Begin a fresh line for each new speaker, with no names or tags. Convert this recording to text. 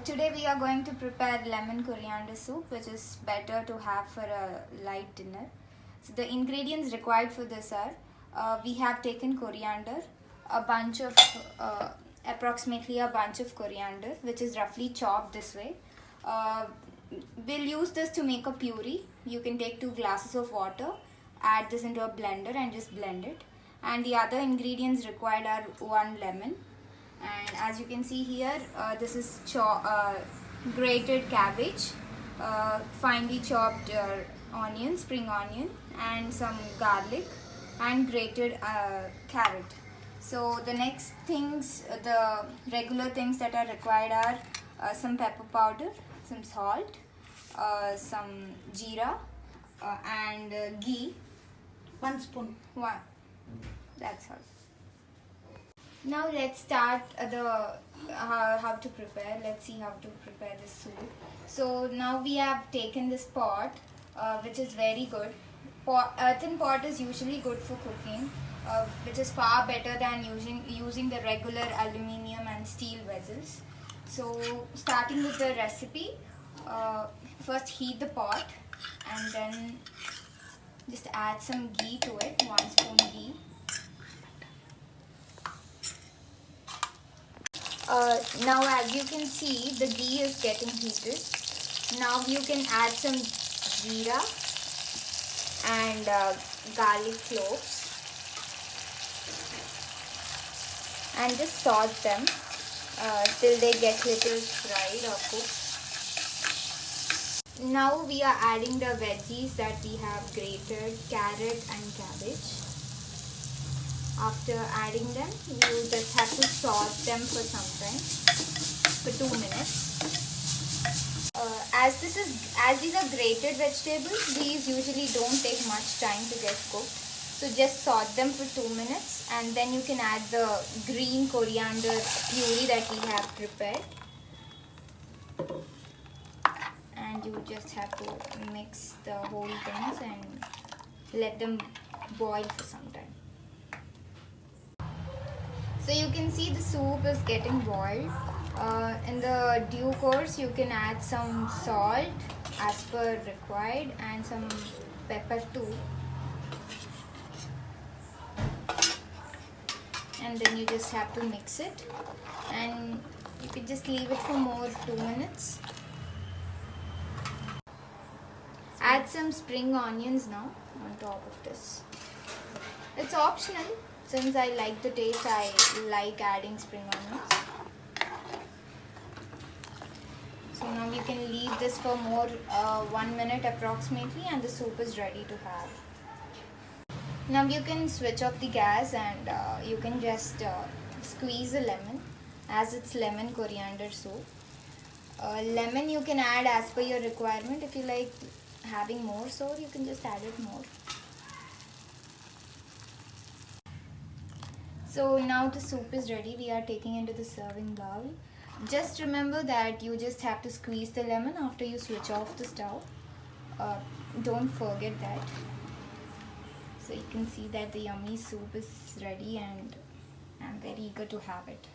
Today we are going to prepare lemon coriander soup, which is better to have for a light dinner. So the ingredients required for this are, we have taken coriander, a bunch of approximately a bunch of coriander, which is roughly chopped this way. We'll use this to make a puree. You can take 2 glasses of water, add this into a blender and just blend it. And the other ingredients required are 1 lemon. And as you can see here, this is grated cabbage, finely chopped onion, spring onion, and some garlic, and grated carrot. So the next things, the regular things that are required are some pepper powder, some salt, some jeera, and ghee.
1 spoon.
That's all. Now let's start how to prepare. Let's see how to prepare this soup. So now we have taken this pot, which is very good. Earthen pot is usually good for cooking, which is far better than using the regular aluminium and steel vessels. So starting with the recipe, first heat the pot and then just add some ghee to it, 1 spoon ghee. Now as you can see, the ghee is getting heated. Now you can add some jeera and garlic cloves and just saute them till they get little fried or cooked. Now we are adding the veggies that we have grated, carrot and cabbage. After adding them, you just have to saute them for some time, for 2 minutes. As these are grated vegetables, these usually don't take much time to get cooked. So just saute them for 2 minutes, and then you can add the green coriander puree that we have prepared. And you just have to mix the whole things and let them boil for some time. So you can see the soup is getting boiled. In the due course, you can add some salt as per required and some pepper too. And then you just have to mix it, and you can just leave it for more 2 minutes. Add some spring onions now on top of this. It's optional. Since I like the taste, I like adding spring onions. So now you can leave this for more 1 minute approximately, and the soup is ready to have. Now you can switch off the gas and you can just squeeze a lemon, as it's lemon coriander soup. Lemon you can add as per your requirement. If you like having more sour, you can just add it more. So now the soup is ready. We are taking into the serving bowl. Just remember that you just have to squeeze the lemon after you switch off the stove. Don't forget that. So you can see that the yummy soup is ready, and I'm very eager to have it.